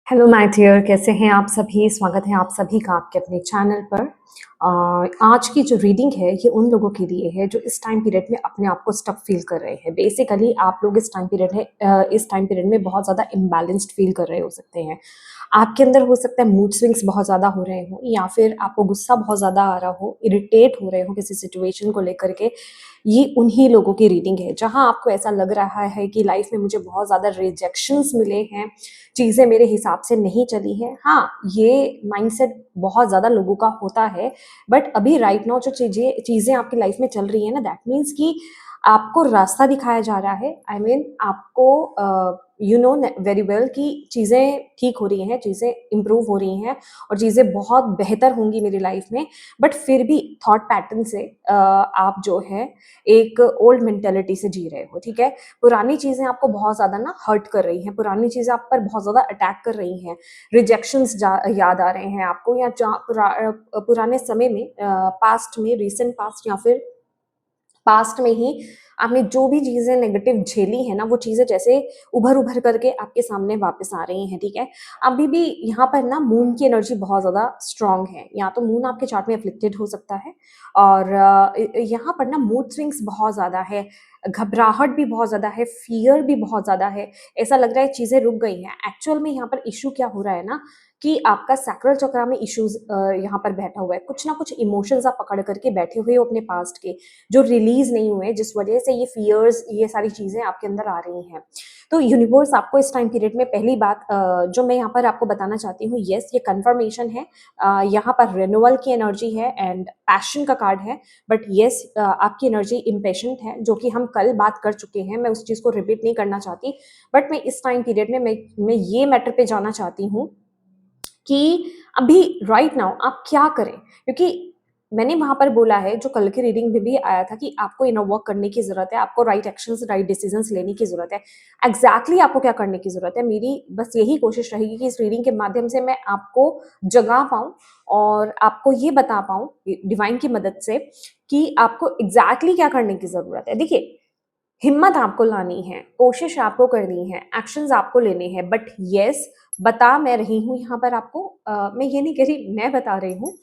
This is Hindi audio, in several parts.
हेलो माय डियर, कैसे हैं आप सभी। स्वागत है आप सभी का आपके अपने चैनल पर। आज की जो रीडिंग है ये उन लोगों के लिए है जो इस टाइम पीरियड में अपने आप को स्टक फील कर रहे हैं। बेसिकली आप लोग इस टाइम पीरियड में बहुत ज़्यादा इम्बैलेंस्ड फील कर रहे हो सकते हैं। आपके अंदर हो सकता है मूड स्विंग्स बहुत ज़्यादा हो रहे हो, या फिर आपको गुस्सा बहुत ज़्यादा आ रहा हो, इरिटेट हो रहे हो किसी सिचुएशन को लेकर के। ये उन्हीं लोगों की रीडिंग है जहां आपको ऐसा लग रहा है कि लाइफ में मुझे बहुत ज़्यादा रिजेक्शंस मिले हैं, चीज़ें मेरे हिसाब से नहीं चली है। हाँ, ये माइंडसेट बहुत ज़्यादा लोगों का होता है, बट अभी राइट नाउ जो चीज़ें आपकी लाइफ में चल रही है ना, दैट मीन्स कि आपको रास्ता दिखाया जा रहा है। आई मीन आपको यू नो वेरी वेल कि चीज़ें ठीक हो रही हैं, चीज़ें इम्प्रूव हो रही हैं और चीज़ें बहुत बेहतर होंगी मेरी लाइफ में। बट फिर भी थॉट पैटर्न से आप जो है एक ओल्ड मेंटेलिटी से जी रहे हो, ठीक है। पुरानी चीज़ें आपको बहुत ज़्यादा ना हर्ट कर रही हैं, पुरानी चीज़ें आप पर बहुत ज़्यादा अटैक कर रही हैं, रिजेक्शंस याद आ रहे हैं आपको, या पुराने समय में, पास्ट में, रीसेंट पास्ट या फिर पास्ट में ही आपने जो भी चीज़ें नेगेटिव झेली हैं ना, वो चीज़ें जैसे उभर-उभर करके आपके सामने वापस आ रही हैं, ठीक है। अभी भी यहाँ पर ना मून की एनर्जी बहुत ज़्यादा स्ट्रॉन्ग है, या तो मून आपके चार्ट में अफ्लिक्टेड हो सकता है, और यहाँ पर ना मूड स्विंग्स बहुत ज़्यादा है, घबराहट भी बहुत ज़्यादा है, फ़ियर भी बहुत ज़्यादा है। ऐसा लग रहा है चीज़ें रुक गई हैं। एक्चुअल में यहाँ पर इश्यू क्या हो रहा है ना, कि आपका सैक्रल चक्रा में इश्यूज़ यहाँ पर बैठा हुआ है। कुछ ना कुछ इमोशंस आप पकड़ करके बैठे हुए हो अपने पास्ट के, जो रिलीज नहीं हुए, जिस वजह से ये फियर्स, ये सारी चीजें आपके अंदर आ रही हैं। तो यूनिवर्स आपको इस टाइम पीरियड में पहली बात जो मैं यहाँ पर आपको बताना चाहती हूँ, यस ये कंफर्मेशन है। यहाँ पर रिन्यूअल की एनर्जी है एंड पैशन का कार्ड है। बट यस आपकी एनर्जी इम्पेशेंट है, जो कि हम कल बात कर चुके हैं। मैं उस चीज को रिपीट नहीं करना चाहती, बट मैं इस टाइम पीरियड में मैं ये मैटर पे जाना चाहती हूँ कि अभी राइट नाउ आप क्या करें, क्योंकि मैंने वहां पर बोला है, जो कल की रीडिंग में भी आया था, कि आपको इनर वर्क करने की जरूरत है, आपको राइट एक्शंस, राइट डिसीजंस लेने की जरूरत है। एग्जैक्टली आपको क्या करने की जरूरत है, मेरी बस यही कोशिश रहेगी कि इस रीडिंग के माध्यम से मैं आपको जगा पाऊं और आपको ये बता पाऊं डिवाइन की मदद से कि आपको एग्जैक्टली क्या करने की जरूरत है। देखिए, हिम्मत आपको लानी है, कोशिश आपको करनी है, एक्शंस आपको लेने हैं। बट यस, बता मैं रही हूँ यहाँ पर आपको, मैं ये नहीं कह रही, मैं बता रही हूँ,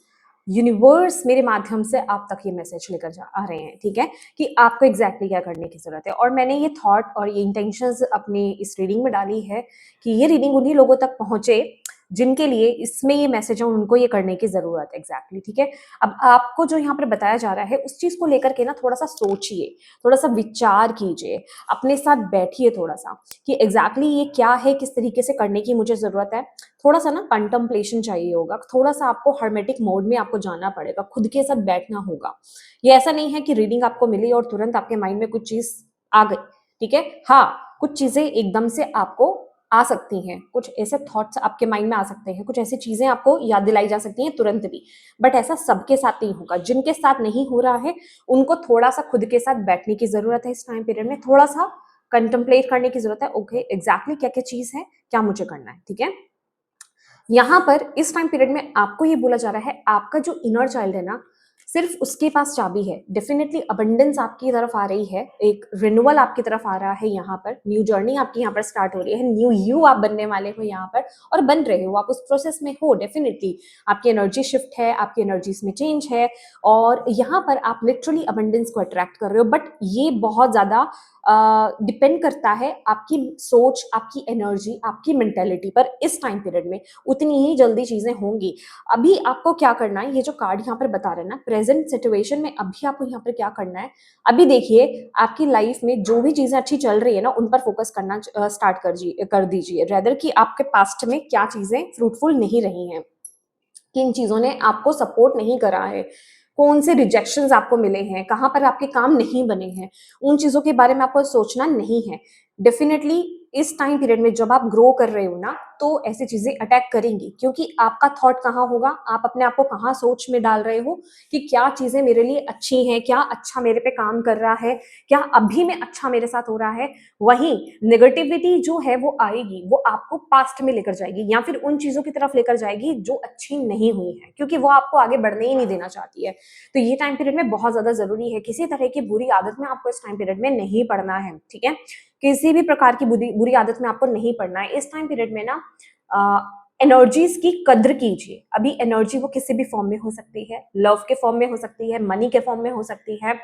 यूनिवर्स मेरे माध्यम से आप तक ये मैसेज लेकर जा आ रहे हैं, ठीक है, कि आपको एग्जैक्टली क्या करने की जरूरत है। और मैंने ये थॉट और ये इंटेंशंस अपने इस रीडिंग में डाली है कि ये रीडिंग उन्हीं लोगों तक पहुंचे जिनके लिए इसमें ये मैसेज है, उनको ये करने की जरूरत है एग्जैक्टली, ठीक है। अब आपको जो यहाँ पर बताया जा रहा है उस चीज को लेकर के ना थोड़ा सा सोचिए, थोड़ा सा विचार कीजिए, अपने साथ बैठिए थोड़ा सा, कि एग्जैक्टली ये क्या है, किस तरीके से करने की मुझे जरूरत है। थोड़ा सा ना कंटम्पलेशन चाहिए होगा, थोड़ा सा आपको हर्मेटिक मोड में आपको जाना पड़ेगा, खुद के साथ बैठना होगा। ये ऐसा नहीं है कि रीडिंग आपको मिली और तुरंत आपके माइंड में कुछ चीज आ गई, ठीक है। हाँ, कुछ चीजें एकदम से आपको आ सकती हैं, कुछ ऐसे थॉट्स आपके माइंड में आ सकते हैं, कुछ ऐसी चीजें आपको याद दिलाई जा सकती हैं तुरंत भी। बट ऐसा सबके साथ नहीं होगा। जिनके साथ नहीं हो रहा है उनको थोड़ा सा खुद के साथ बैठने की जरूरत है, इस टाइम पीरियड में थोड़ा सा कंtemplate करने की जरूरत है। ओके, एग्जैक्टली क्या क्या चीज है, क्या मुझे करना है, ठीक है। यहाँ पर इस टाइम पीरियड में आपको ये बोला जा रहा है, आपका जो इनर चाइल्ड है ना, सिर्फ उसके पास चाबी है। डेफिनेटली अबंडेंस आपकी तरफ आ रही है, एक रिन्यूअल आपकी तरफ आ रहा है, यहाँ पर न्यू जर्नी आपकी यहाँ पर स्टार्ट हो रही है, न्यू यू आप बनने वाले हो यहाँ पर, और बन रहे हो, आप उस प्रोसेस में हो। डेफिनेटली आपकी एनर्जी शिफ्ट है, आपकी एनर्जीज में चेंज है, और यहाँ पर आप लिटरली अबंडेंस को अट्रैक्ट कर रहे हो। बट ये बहुत ज्यादा डिपेंड करता है आपकी सोच, आपकी एनर्जी, आपकी मेंटेलिटी पर। इस टाइम पीरियड में उतनी ही जल्दी चीजें होंगी। अभी आपको क्या करना है, ये जो कार्ड यहाँ पर बता रहे हैं ना, प्रेजेंट सिचुएशन में अभी आपको यहाँ पर क्या करना है। अभी देखिए, आपकी लाइफ में जो भी चीजें अच्छी चल रही है ना, उन पर फोकस करना स्टार्ट कर दीजिए, रेदर कि आपके पास्ट में क्या चीजें फ्रूटफुल नहीं रही हैं, किन चीजों ने आपको सपोर्ट नहीं करा है, कौन से रिजेक्शंस आपको मिले हैं, कहां पर आपके काम नहीं बने हैं, उन चीजों के बारे में आपको सोचना नहीं है। डेफिनेटली इस टाइम पीरियड में जब आप ग्रो कर रहे हो ना, तो ऐसी चीजें अटैक करेंगी, क्योंकि आपका थॉट कहाँ होगा, आप अपने आप को कहाँ सोच में डाल रहे हो कि क्या चीजें मेरे लिए अच्छी हैं, क्या अच्छा मेरे पे काम कर रहा है, क्या अभी में अच्छा मेरे साथ हो रहा है। वहीं नेगेटिविटी जो है वो आएगी, वो आपको पास्ट में लेकर जाएगी, या फिर उन चीजों की तरफ लेकर जाएगी जो अच्छी नहीं हुई है, क्योंकि वो आपको आगे बढ़ने ही नहीं देना चाहती है। तो ये टाइम पीरियड में बहुत ज्यादा जरूरी है, किसी तरह की बुरी आदत में आपको इस टाइम पीरियड में नहीं पड़ना है, ठीक है। किसी भी प्रकार की बुरी बुरी आदत में आपको नहीं पड़ना है इस टाइम पीरियड में ना। एनर्जीज की कद्र कीजिए। अभी एनर्जी वो किसी भी फॉर्म में हो सकती है, लव के फॉर्म में हो सकती है, मनी के फॉर्म में हो सकती है,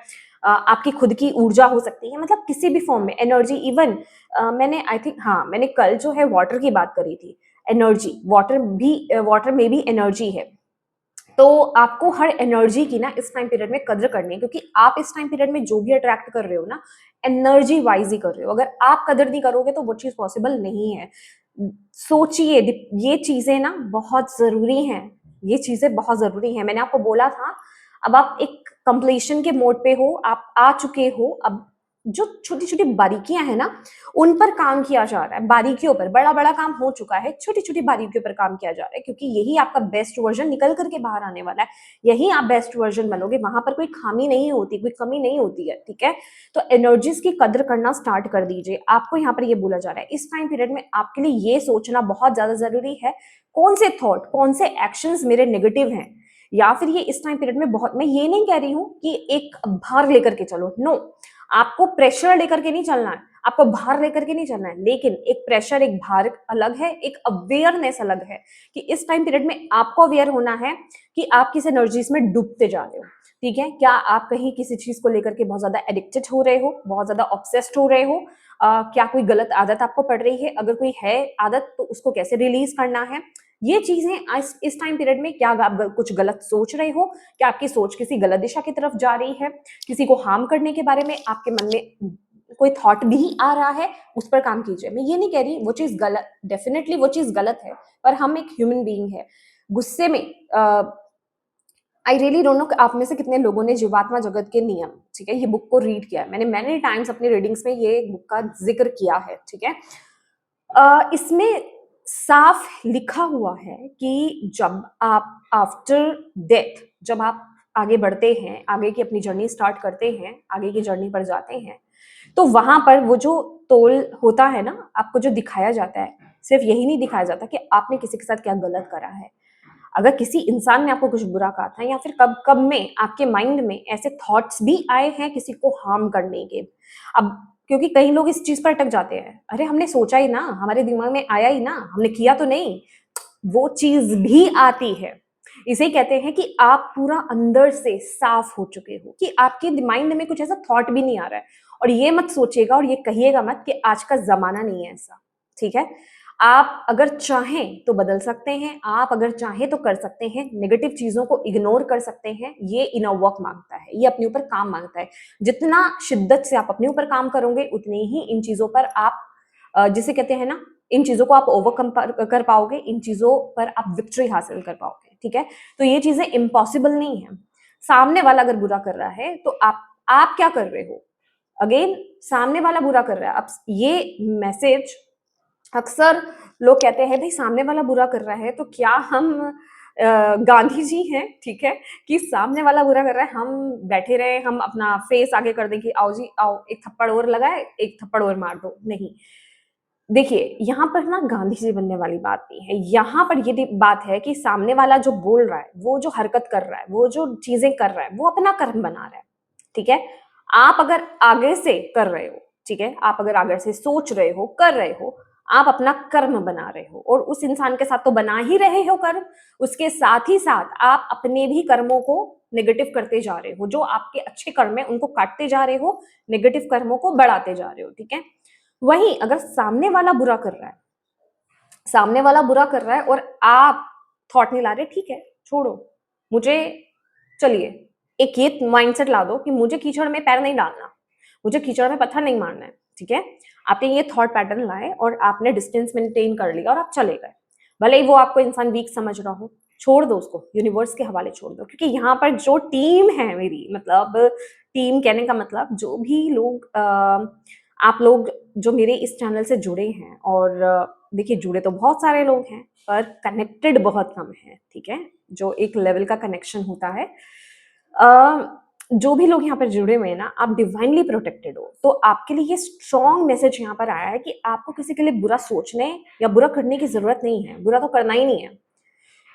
आपकी खुद की ऊर्जा हो सकती है, मतलब किसी भी फॉर्म में एनर्जी। इवन मैंने आई थिंक, हाँ, मैंने कल जो है वाटर की बात करी थी। एनर्जी, वाटर में भी एनर्जी है। तो आपको हर एनर्जी की ना इस टाइम पीरियड में कद्र करनी है, क्योंकि आप इस टाइम पीरियड में जो भी अट्रैक्ट कर रहे हो ना, एनर्जी वाइज ही कर रहे हो। अगर आप कदर नहीं करोगे तो वो चीज पॉसिबल नहीं है। सोचिए, ये चीजें ना बहुत जरूरी हैं। ये चीजें बहुत जरूरी हैं, मैंने आपको बोला था। अब आप एक कंप्लीशन के मोड पे हो, आप आ चुके हो। अब जो छोटी छोटी बारीकियां हैं ना, उन पर काम किया जा रहा है। बारीकियों पर, बड़ा बड़ा काम हो चुका है, छोटी छोटी बारीकियों पर काम किया जा रहा है, क्योंकि यही आपका बेस्ट वर्जन निकल करके बाहर आने वाला है। यही आप बेस्ट वर्जन बनोगे, वहां पर कोई खामी नहीं होती, कोई कमी नहीं होती है, ठीक है। तो एनर्जीज की कद्र करना स्टार्ट कर दीजिए। आपको यहाँ पर ये बोला जा रहा है इस टाइम पीरियड में आपके लिए ये सोचना बहुत ज्यादा जरूरी है, कौन से थॉट, कौन से एक्शंस मेरे नेगेटिव हैं, या फिर ये इस टाइम पीरियड में बहुत। मैं ये नहीं कह रही हूँ कि एक भार लेकर के चलो, नो, आपको प्रेशर लेकर के नहीं चलना है, आपको भार लेकर के नहीं चलना है, लेकिन एक प्रेशर, एक भार अलग है, एक अवेयरनेस अलग है, कि इस टाइम पीरियड में आपको अवेयर होना है कि आप किस एनर्जीज में डूबते जा रहे हो, ठीक है। क्या आप कहीं किसी चीज को लेकर के बहुत ज्यादा एडिक्टेड हो रहे हो, बहुत ज्यादा ऑब्सेस्ड हो रहे हो, क्या कोई गलत आदत आपको पड़ रही है, अगर कोई है आदत तो उसको कैसे रिलीज करना है, ये चीजें इस टाइम पीरियड में। क्या आप कुछ गलत सोच रहे हो, क्या आपकी सोच किसी गलत दिशा की तरफ जा रही है, किसी को हार्म करने के बारे में आपके मन में कोई थॉट भी आ रहा है, उस पर काम कीजिए। मैं ये नहीं कह रही वो चीज गलत, डेफिनेटली वो चीज गलत है, पर हम एक ह्यूमन बीइंग है। गुस्से में आई रियली डोंट नो आप में से कितने लोगों ने जीवात्मा जगत के नियम, ठीक है, ये बुक को रीड किया है। मैंने मैनी टाइम्स अपनी रीडिंग्स में ये बुक का जिक्र किया है, ठीक है। इसमें साफ लिखा हुआ है कि जब आप आफ्टर डेथ, जब आप आगे बढ़ते हैं, आगे की अपनी जर्नी स्टार्ट करते हैं, आगे की जर्नी पर जाते हैं, तो वहां पर वो जो तोल होता है ना, आपको जो दिखाया जाता है, सिर्फ यही नहीं दिखाया जाता कि आपने किसी के साथ क्या गलत करा है। अगर किसी इंसान ने आपको कुछ बुरा कहा था, या फिर कब कब में आपके माइंड में ऐसे थॉट्स भी आए हैं किसी को हार्म करने के। अब क्योंकि कई लोग इस चीज पर अटक जाते हैं, अरे हमने सोचा ही ना, हमारे दिमाग में आया ही ना, हमने किया तो नहीं, वो चीज भी आती है। इसे कहते हैं कि आप पूरा अंदर से साफ हो चुके हो, कि आपके माइंड में कुछ ऐसा थॉट भी नहीं आ रहा है। और ये मत सोचिएगा और ये कहिएगा मत कि आज का जमाना नहीं है ऐसा, ठीक है। आप अगर चाहें तो बदल सकते हैं, आप अगर चाहें तो कर सकते हैं, नेगेटिव चीजों को इग्नोर कर सकते हैं। ये इनर वर्क मांगता है, ये अपने ऊपर काम मांगता है। जितना शिद्दत से आप अपने ऊपर काम करोगे, उतने ही इन चीजों पर आप जिसे कहते हैं ना, इन चीजों को आप ओवरकम कर पाओगे, इन चीजों पर आप विक्ट्री हासिल कर पाओगे, ठीक है। तो ये चीजें इम्पॉसिबल नहीं है। सामने वाला अगर बुरा कर रहा है तो आप क्या कर रहे हो, अगेन सामने वाला बुरा कर रहा है। अब ये मैसेज अक्सर लोग कहते हैं, भाई सामने वाला बुरा कर रहा है तो क्या हम गांधी जी हैं, ठीक है, कि सामने वाला बुरा कर रहा है, हम बैठे रहे, हम अपना फेस आगे कर दें कि आओ जी आओ, एक थप्पड़ और लगाए, एक थप्पड़ और मार दो, नहीं। देखिए, यहाँ पर ना गांधी जी बनने वाली बात नहीं है। यहाँ पर ये बात है कि सामने वाला जो बोल रहा है, वो जो हरकत कर रहा है, वो जो चीजें कर रहा है, वो अपना कर्म बना रहा है, ठीक है। आप अगर आगे से कर रहे हो, ठीक है, आप अगर आगे से सोच रहे हो, कर रहे हो, आप अपना कर्म बना रहे हो, और उस इंसान के साथ तो बना ही रहे हो कर्म, उसके साथ ही साथ आप अपने भी कर्मों को नेगेटिव करते जा रहे हो। जो आपके अच्छे कर्म है उनको काटते जा रहे हो, नेगेटिव कर्मों को बढ़ाते जा रहे हो, ठीक है। वहीं अगर सामने वाला बुरा कर रहा है, सामने वाला बुरा कर रहा है और आप थॉट नहीं ला रहे, ठीक है, छोड़ो, मुझे, चलिए एक ये माइंडसेट ला दो कि मुझे कीचड़ में पैर नहीं डालना, मुझे कीचड़ में पत्थर नहीं मारना है, ठीक है। आपने ये थॉट पैटर्न लाए और आपने डिस्टेंस मेंटेन कर लिया और आप चले गए। भले ही वो आपको इंसान वीक समझ रहा हो, छोड़ दो उसको, यूनिवर्स के हवाले छोड़ दो। क्योंकि यहाँ पर जो टीम है मेरी, मतलब टीम कहने का मतलब जो भी लोग आप लोग जो मेरे इस चैनल से जुड़े हैं, और देखिए जुड़े तो बहुत सारे लोग हैं पर कनेक्टेड बहुत कम है, ठीक है। जो एक लेवल का कनेक्शन होता है, जो भी लोग यहाँ पर जुड़े हुए हैं ना, आप डिवाइनली प्रोटेक्टेड हो। तो आपके लिए ये स्ट्रॉन्ग मैसेज यहाँ पर आया है कि आपको किसी के लिए बुरा सोचने या बुरा करने की जरूरत नहीं है, बुरा तो करना ही नहीं है।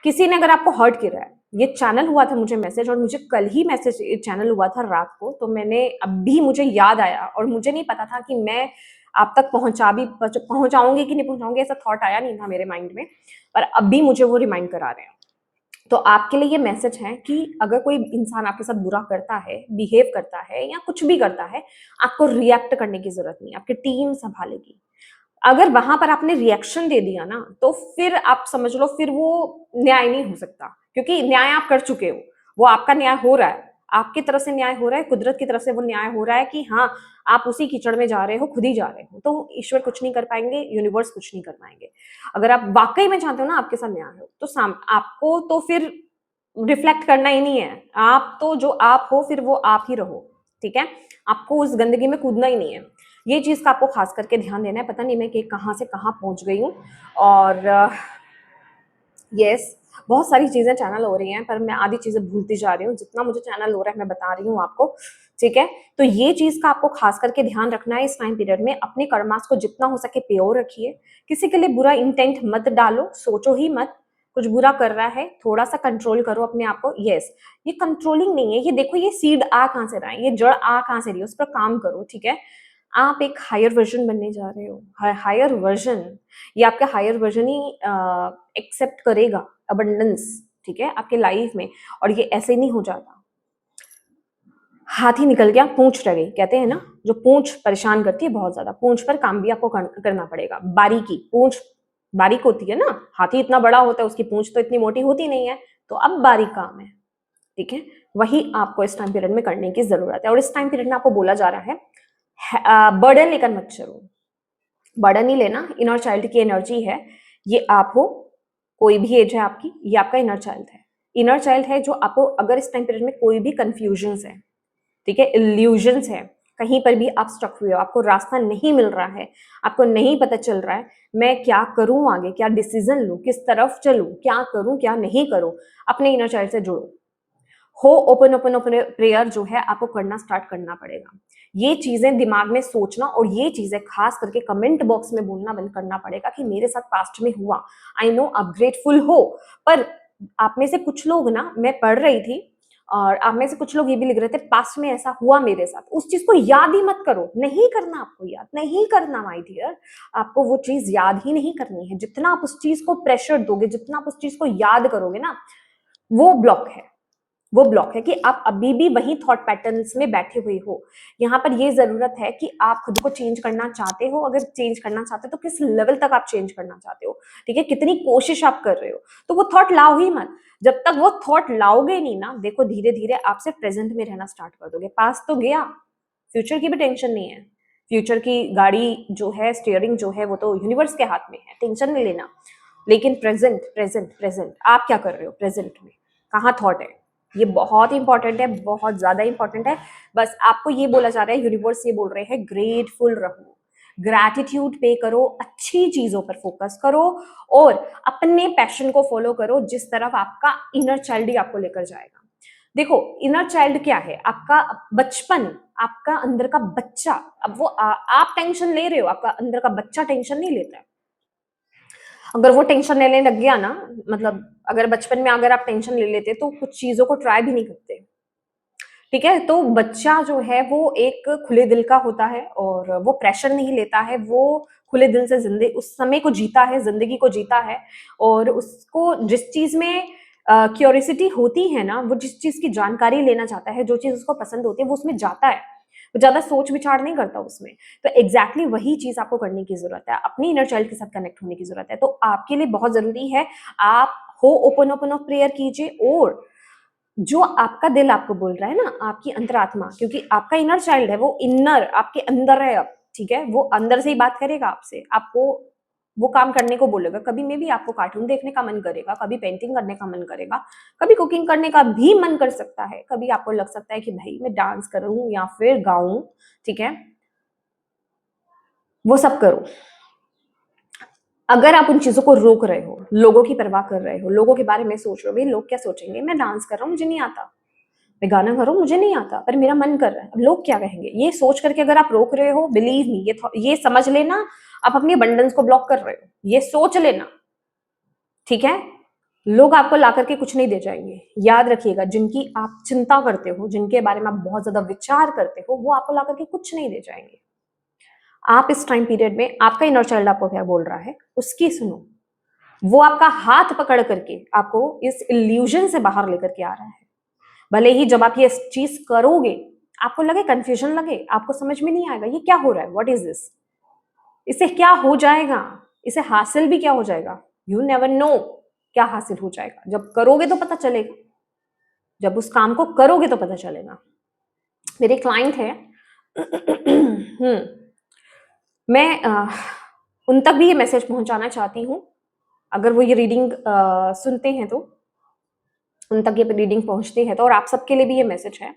किसी ने अगर आपको हर्ट किया है, ये चैनल हुआ था मुझे मैसेज, और मुझे कल ही मैसेज चैनल हुआ था रात को, तो मैंने अभी मुझे याद आया, और मुझे नहीं पता था कि मैं आप तक पहुंचाऊंगी कि नहीं पहुंचाऊंगी ऐसा थॉट आया नहीं था मेरे माइंड में, पर अभी मुझे वो रिमाइंड करा रहे हैं। तो आपके लिए ये मैसेज है कि अगर कोई इंसान आपके साथ बुरा करता है, बिहेव करता है या कुछ भी करता है, आपको रिएक्ट करने की जरूरत नहीं, आपकी टीम संभालेगी। अगर वहां पर आपने रिएक्शन दे दिया ना, तो फिर आप समझ लो फिर वो न्याय नहीं हो सकता, क्योंकि न्याय आप कर चुके हो, वो आपका न्याय हो रहा है, आपकी तरफ से न्याय हो रहा है, कुदरत की तरफ से वो न्याय हो रहा है कि हाँ आप उसी कीचड़ में जा रहे हो, खुद ही जा रहे हो, तो ईश्वर कुछ नहीं कर पाएंगे, यूनिवर्स कुछ नहीं कर पाएंगे। अगर आप वाकई में चाहते हो ना आपके साथ न्याय हो, तो आपको तो फिर रिफ्लेक्ट करना ही नहीं है, आप तो जो आप हो फिर वो आप ही रहो, ठीक है, आपको उस गंदगी में कूदना ही नहीं है। ये चीज का आपको खास करके ध्यान देना है। पता नहीं मैं कि कहाँ से कहाँ पहुंच गई हूँ, और यस बहुत सारी चीजें चैनल हो रही हैं, पर मैं आधी चीजें भूलती जा रही हूँ, जितना मुझे चैनल हो रहा है मैं बता रही हूँ आपको, ठीक है। तो ये चीज का आपको खास करके ध्यान रखना है इस टाइम पीरियड में, अपने कर्मास को जितना हो सके प्योर रखिए, किसी के लिए बुरा इंटेंट मत डालो, सोचो ही मत, कुछ बुरा कर रहा है थोड़ा सा कंट्रोल करो अपने आप को। यस ये कंट्रोलिंग नहीं है, ये देखो ये सीड आ कहाँ से रहा है, ये जड़ आ कहाँ से रही है, उस पर काम करो, ठीक है। आप एक हायर वर्जन बनने जा रहे हो, हायर वर्जन, ये आपका हायर वर्जन ही एक्सेप्ट करेगा अबंडेंस, ठीक है, आपके लाइफ में। और ये ऐसे नहीं हो जाता, हाथी निकल गया पूंछ रह गई, कहते हैं ना, जो पूंछ परेशान करती है बहुत ज्यादा, पूंछ पर काम भी आपको करना पड़ेगा। बारीकी, पूंछ बारीक होती है ना, हाथी इतना बड़ा होता है, उसकी पूंछ तो इतनी मोटी होती नहीं है, तो अब बारीक काम है, ठीक है, वही आपको इस टाइम पीरियड में करने की जरूरत है। और इस टाइम पीरियड में आपको बोला जा रहा है बर्डन लेकर मत चलो, बर्डन नहीं लेना, इनर चाइल्ड की एनर्जी है, ये आप हो, कोई भी एज है आपकी, ये आपका इनर चाइल्ड है, इनर चाइल्ड है जो आपको अगर इस टाइम पीरियड में कोई भी कंफ्यूजन है, ठीक है, इल्यूजन्स है, कहीं पर भी आप स्टक हुए हो, आपको रास्ता नहीं मिल रहा है, आपको नहीं पता चल रहा है मैं क्या करूं आगे, क्या डिसीजन लूं, किस तरफ चलूं, क्या करूं क्या नहीं करूं, अपने इनर चाइल्ड से जुड़ो, हो ओपन ओपन ओपन प्रेयर जो है आपको करना स्टार्ट करना पड़ेगा। ये चीजें दिमाग में सोचना और ये चीजें खास करके कमेंट बॉक्स में बोलना बंद करना पड़ेगा कि मेरे साथ पास्ट में हुआ, आई नो आप ग्रेटफुल हो। पर आप में से कुछ लोग ना, मैं पढ़ रही थी और आप में से कुछ लोग ये भी लिख रहे थे पास्ट में ऐसा हुआ मेरे साथ, उस चीज को याद ही मत करो, नहीं करना, आपको याद नहीं करना माय डियर, आपको वो चीज याद ही नहीं करनी है। जितना आप उस चीज को प्रेशर दोगे, जितना आप उस चीज को याद करोगे ना, वो ब्लॉक है, वो ब्लॉक है कि आप अभी भी वही थॉट पैटर्न्स में बैठे हुए हो। यहाँ पर ये जरूरत है कि आप खुद को चेंज करना चाहते हो, अगर चेंज करना चाहते हो तो किस लेवल तक आप चेंज करना चाहते हो, ठीक है, कितनी कोशिश आप कर रहे हो, तो वो थॉट लाओ ही मत। जब तक वो थॉट लाओगे नहीं ना, देखो धीरे धीरे आप सिर्फ प्रेजेंट में रहना स्टार्ट कर दोगे, पास तो गया, फ्यूचर की भी टेंशन नहीं है, फ्यूचर की गाड़ी जो है, स्टीयरिंग जो है वो तो यूनिवर्स के हाथ में है, टेंशन नहीं लेना। लेकिन प्रेजेंट प्रेजेंट प्रेजेंट आप क्या कर रहे हो, प्रेजेंट में कहाँ थॉट है, ये बहुत इंपॉर्टेंट है, बहुत ज्यादा इंपॉर्टेंट है। बस आपको ये बोला जा रहा है, यूनिवर्स ये बोल रहे हैं ग्रेटफुल रहो, ग्रैटिट्यूड पे करो, अच्छी चीजों पर फोकस करो और अपने पैशन को फॉलो करो, जिस तरफ आपका इनर चाइल्ड ही आपको लेकर जाएगा। देखो इनर चाइल्ड क्या है, आपका बचपन, आपका अंदर का बच्चा। अब वो आप टेंशन ले रहे हो, आपका अंदर का बच्चा टेंशन नहीं लेता है। अगर वो टेंशन लेने लग गया ना, मतलब अगर बचपन में अगर आप टेंशन ले लेते तो कुछ चीजों को ट्राई भी नहीं करते, ठीक है। तो बच्चा जो है वो एक खुले दिल का होता है और वो प्रेशर नहीं लेता है, वो खुले दिल से जिंदगी उस समय को जीता है, जिंदगी को जीता है। और उसको जिस चीज में क्यूरियोसिटी होती है ना, वो जिस चीज की जानकारी लेना चाहता है, जो चीज उसको पसंद होती है, वो उसमें जाता है, वो ज्यादा सोच विचार नहीं करता उसमें। तो एग्जैक्टली वही चीज आपको करने की जरूरत है, अपनी इनर चाइल्ड के साथ कनेक्ट होने की जरूरत है। तो आपके लिए बहुत जरूरी है, आप हो ओपन ओपन ऑफ प्रेयर कीजिए, और जो आपका दिल आपको बोल रहा है ना, आपकी अंतरात्मा, क्योंकि आपका इनर चाइल्ड है, वो इनर आपके अंदर है अब, ठीक है, वो अंदर से ही बात करेगा आपसे, आपको वो काम करने को बोलेगा। कभी में भी आपको कार्टून देखने का मन करेगा, कभी पेंटिंग करने का मन करेगा, कभी कुकिंग करने का भी मन कर सकता है, कभी आपको लग सकता है कि भाई मैं डांस करूं या फिर गाऊं, ठीक है, वो सब करो। अगर आप उन चीजों को रोक रहे हो, लोगों की परवाह कर रहे हो, लोगों के बारे में सोच रहे हो, भाई लोग क्या सोचेंगे, मैं डांस कर रहा हूँ मुझे नहीं आता, मैं गाना गा रहा हूँ मुझे नहीं आता, पर मेरा मन कर रहा है, अब लोग क्या कहेंगे, ये सोच करके अगर आप रोक रहे हो, बिलीव मी, ये समझ लेना आप अपनी अबंडेंस को ब्लॉक कर रहे हो, ये सोच लेना, ठीक है। लोग आपको ला करके कुछ नहीं दे जाएंगे, याद रखिएगा, जिनकी आप चिंता करते हो, जिनके बारे में आप बहुत ज्यादा विचार करते हो, वो आपको ला करके कुछ नहीं दे जाएंगे। आप इस टाइम पीरियड में, आपका इनर चाइल्ड आपको क्या बोल रहा है उसकी सुनो। वो आपका हाथ पकड़ करके आपको इस इल्यूजन से बाहर लेकर के आ रहा है। भले ही जब आप ये चीज करोगे आपको लगे, कंफ्यूजन लगे, आपको समझ में नहीं आएगा ये क्या हो रहा है, व्हाट इज दिस, इससे क्या हो जाएगा, इसे हासिल भी क्या हो जाएगा, यू नेवर नो क्या हासिल हो जाएगा। जब करोगे तो पता चलेगा, जब उस काम को करोगे तो पता चलेगा। मेरे क्लाइंट है मैं उन तक भी ये मैसेज पहुंचाना चाहती हूँ, अगर वो ये रीडिंग सुनते हैं तो उन तक ये रीडिंग पहुंचती है तो, और आप सबके लिए भी ये मैसेज है।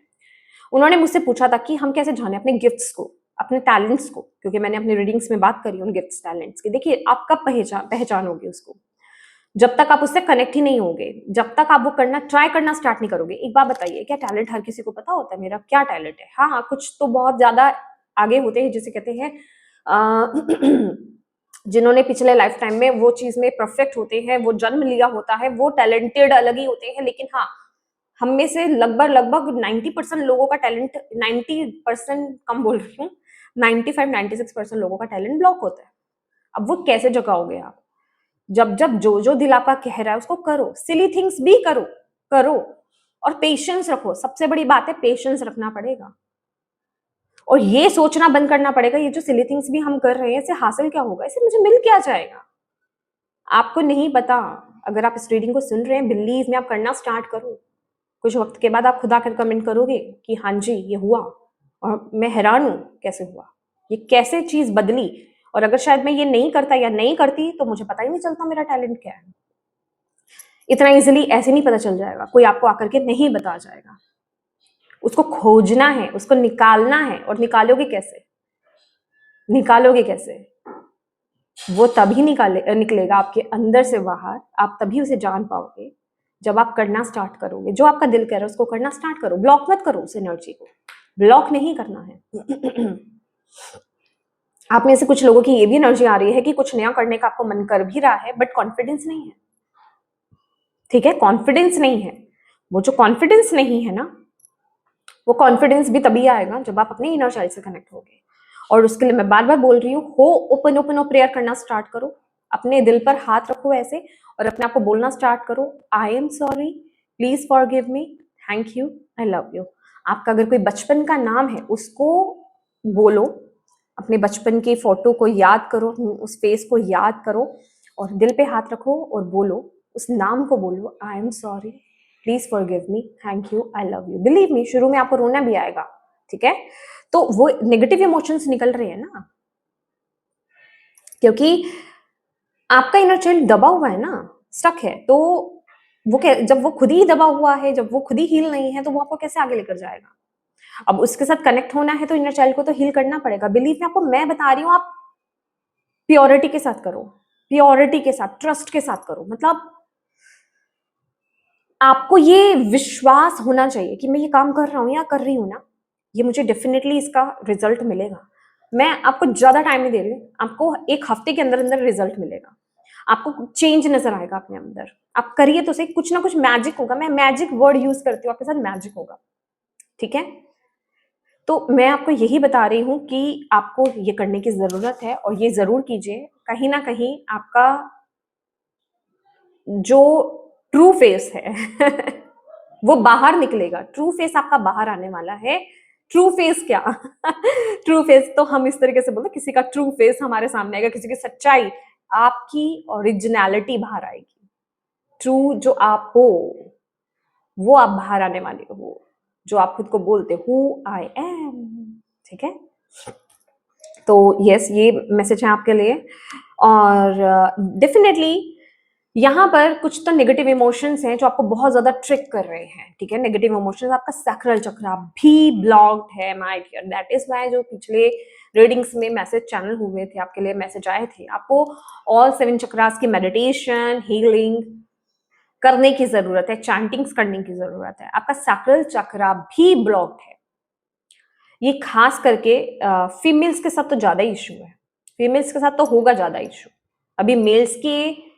उन्होंने मुझसे पूछा था कि हम कैसे जाने अपने गिफ्ट्स को, अपने टैलेंट्स को, क्योंकि मैंने अपने रीडिंग्स में बात करी उन गिफ्ट्स टैलेंट्स की। देखिए आप कब पहचानोगे उसको, जब तक आप उससे कनेक्ट ही नहीं होगे, जब तक आप वो करना ट्राई करना स्टार्ट नहीं करोगे। एक बात बताइए, क्या टैलेंट हर किसी को पता होता है मेरा क्या टैलेंट है? हाँ, कुछ तो बहुत ज्यादा आगे होते हैं, जिसे कहते हैं जिन्होंने पिछले लाइफ टाइम में वो चीज में परफेक्ट होते हैं, वो जन्म लिया होता है, वो टैलेंटेड अलग ही होते हैं। लेकिन हाँ, हम में से लगभग 90% लोगों का टैलेंट, 90% कम बोल रही हूँ, 95-96% लोगों का टैलेंट ब्लॉक होता है। अब वो कैसे जगाओगे आप? जब जब जो दिल आपका कह रहा है उसको करो, सिली थिंग्स भी करो करो, और पेशेंस रखो। सबसे बड़ी बात है पेशेंस रखना पड़ेगा, और ये सोचना बंद करना पड़ेगा ये जो सिली थिंग्स भी हम कर रहे हैं इससे हासिल क्या होगा, इससे मुझे मिल क्या जाएगा। आपको नहीं पता। अगर आप इस रीडिंग को सुन रहे हैं, बिलीव में आप करना स्टार्ट करो, कुछ वक्त के बाद आप खुद आकर कमेंट करोगे कि हाँ जी ये हुआ और मैं हैरान हूं कैसे हुआ, ये कैसे चीज बदली। और अगर शायद मैं ये नहीं करता या नहीं करती तो मुझे पता ही नहीं चलता मेरा टैलेंट क्या है। इतना इजीली ऐसे नहीं पता चल जाएगा, कोई आपको आकर के नहीं बता जाएगा। उसको खोजना है, उसको निकालना है। और निकालोगे कैसे? निकालोगे कैसे? वो तभी निकलेगा आपके अंदर से बाहर, आप तभी उसे जान पाओगे जब आप करना स्टार्ट करोगे। जो आपका दिल कह रहा है उसको करना स्टार्ट करो, ब्लॉक मत करो उस एनर्जी को, ब्लॉक नहीं करना है। आप में से कुछ लोगों की ये भी एनर्जी आ रही है कि कुछ नया करने का आपको मन कर भी रहा है, बट कॉन्फिडेंस नहीं है। ठीक है, कॉन्फिडेंस नहीं है। वो जो कॉन्फिडेंस नहीं है ना, वो कॉन्फिडेंस भी तभी आएगा जब आप अपने इनर चाइल्ड से कनेक्ट होगे। और उसके लिए मैं बार बार बोल रही हूँ, हो ओपन ओपन और प्रेयर करना स्टार्ट करो, अपने दिल पर हाथ रखो ऐसे और अपने आप को बोलना स्टार्ट करो, I am sorry, please forgive me, thank you, I love you. आपका अगर कोई बचपन का नाम है उसको बोलो, अपने बचपन की फोटो को याद करो, उस फेस को याद करो और दिल पे हाथ रखो और बोलो, उस नाम को बोलो, I am sorry, please forgive me, thank you, I love you. Believe me, शुरू में आपको रोना भी आएगा, ठीक है, तो वो नेगेटिव इमोशंस निकल रहे हैं ना, क्योंकि आपका इनर चाइल्ड दबा हुआ है ना, स्टक है। तो वो जब वो खुद ही दबा हुआ है, जब वो खुद ही हील नहीं है, तो वो आपको कैसे आगे लेकर जाएगा? अब उसके साथ कनेक्ट होना है तो इनर चाइल्ड को तो हील करना पड़ेगा। बिलीव में आपको मैं बता रही हूँ, आप प्योरिटी के साथ करो, प्योरिटी के साथ, ट्रस्ट के साथ करो। मतलब आपको ये विश्वास होना चाहिए कि मैं ये काम कर रहा हूं या कर रही हूं ना, ये मुझे डेफिनेटली इसका रिजल्ट मिलेगा। मैं आपको ज्यादा टाइम नहीं दे रही हूँ, आपको एक हफ्ते के अंदर अंदर रिजल्ट मिलेगा, आपको चेंज नजर आएगा अपने अंदर। आप करिए तो सही, कुछ ना कुछ मैजिक होगा। मैं मैजिक वर्ड यूज करती हूँ, आपके साथ मैजिक होगा, ठीक है। तो मैं आपको यही बता रही हूँ कि आपको ये करने की जरूरत है और ये जरूर कीजिए। कहीं ना कहीं आपका जो ट्रू फेस है वो बाहर निकलेगा, ट्रू फेस आपका बाहर आने वाला है। ट्रू फेस क्या ट्रू फेस तो हम इस तरीके से बोलते, किसी का ट्रू फेस हमारे सामने आएगा, किसी की सच्चाई, आपकी ओरिजिनलिटी बाहर आएगी। ट्रू जो आप हो वो आप बाहर आने वाले हो, जो आप खुद को बोलते हु आई एम, ठीक है। तो यस, ये मैसेज है आपके लिए। और डेफिनेटली यहाँ पर कुछ तो नेगेटिव इमोशंस हैं जो आपको बहुत ज्यादा ट्रिक कर रहे हैं, ठीक है। नेगेटिव इमोशंस, आपका सैक्रल चक्र भी ब्लॉक्ड है, my dear. That is why जो पिछले रीडिंग्स में मैसेज चैनल हुए थे, आपके लिए मैसेज आए थे, आपको ऑल 7 चक्रास की मेडिटेशन हीलिंग करने की जरूरत है, चैंटिंग्स करने की जरूरत है। आपका सैक्रल चक्र भी ब्लॉक्ड है। ये खास करके फीमेल्स के साथ तो ज्यादा इशू है, फीमेल्स के साथ तो होगा ज्यादा इशू। अभी मेल्स के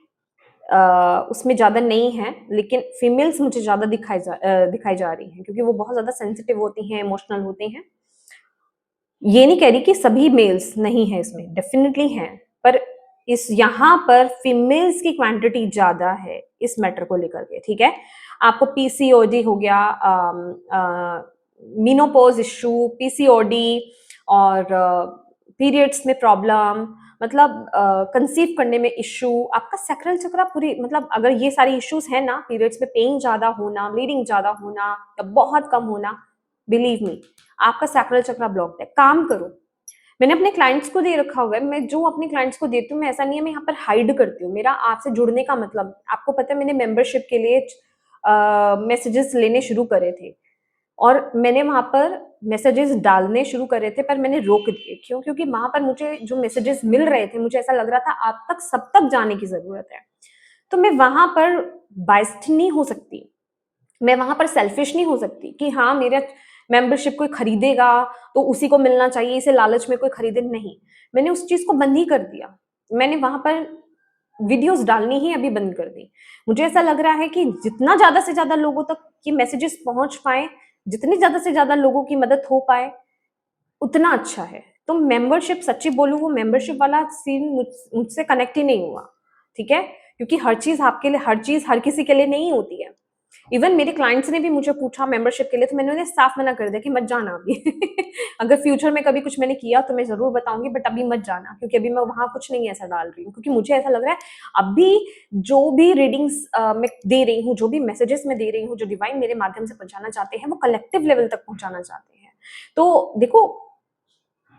उसमें ज्यादा नहीं है, लेकिन फीमेल्स मुझे ज्यादा दिखाई जा रही हैं, क्योंकि वो बहुत ज्यादा सेंसिटिव होती हैं, इमोशनल होती हैं। ये नहीं कह रही कि सभी मेल्स नहीं है इसमें, डेफिनेटली हैं, पर इस यहाँ पर फीमेल्स की क्वांटिटी ज्यादा है इस मैटर को लेकर के, ठीक है। आपको पीसीओडी हो गया, मीनोपॉज इशू, पीसीओडी और पीरियड्स में प्रॉब्लम, मतलब कंसीव करने में इशू, आपका सैक्रल चक्र पूरी, मतलब अगर ये सारी इश्यूज है ना, पीरियड्स में पेन ज्यादा होना, ब्लीडिंग ज्यादा होना या बहुत कम होना, बिलीव मी आपका सैक्रल चक्र ब्लॉक्ड है। काम करो। मैंने अपने क्लाइंट्स को दे रखा हुआ है, मैं जो अपने क्लाइंट्स को देती हूँ, मैं ऐसा नहीं है मैं यहाँ पर हाइड करती हूँ, मेरा आपसे जुड़ने का मतलब, आपको पता है मैंने मेंबरशिप के लिए मैसेजेस लेने शुरू करे थे और मैंने वहां पर मैसेजेस डालने शुरू करे थे, पर मैंने रोक दिए। क्यों? क्योंकि वहां पर मुझे जो मैसेजेस मिल रहे थे, मुझे ऐसा लग रहा था आप तक सब तक जाने की जरूरत है, तो मैं वहां पर बाइस्ड नहीं हो सकती, मैं वहां पर सेल्फिश नहीं हो सकती कि हाँ मेरा मेंबरशिप कोई खरीदेगा तो उसी को मिलना चाहिए, इसे लालच में कोई खरीदे नहीं। मैंने उस चीज को बंद ही कर दिया, मैंने वहां पर वीडियोस डालनी ही अभी बंद कर दी। मुझे ऐसा लग रहा है कि जितना ज्यादा से ज्यादा लोगों तक ये मैसेजेस पहुंच पाए, जितनी ज्यादा से ज्यादा लोगों की मदद हो पाए, उतना अच्छा है। तो मेंबरशिप, सच्ची बोलूं, वो मेंबरशिप वाला सीन मुझसे कनेक्ट ही नहीं हुआ, ठीक है। क्योंकि हर चीज आपके लिए, हर चीज हर किसी के लिए नहीं होती है। इवन मेरे क्लाइंट्स ने भी मुझे पूछा मेंबरशिप के लिए, तो मैंने उन्हें साफ मना कर दिया कि मत जाना अभी। अगर फ्यूचर में कभी कुछ मैंने किया तो मैं जरूर बताऊंगी, बट अभी मत जाना, क्योंकि अभी मैं वहां कुछ नहीं ऐसा डाल रही हूँ, क्योंकि मुझे ऐसा लग रहा है अभी जो भी रीडिंग्स मैं दे रही हूँ, जो भी मैसेजेस मैं दे रही हूँ, जो डिवाइन मेरे माध्यम से पहुंचाना चाहते हैं, वो कलेक्टिव लेवल तक पहुंचाना चाहते हैं। तो देखो,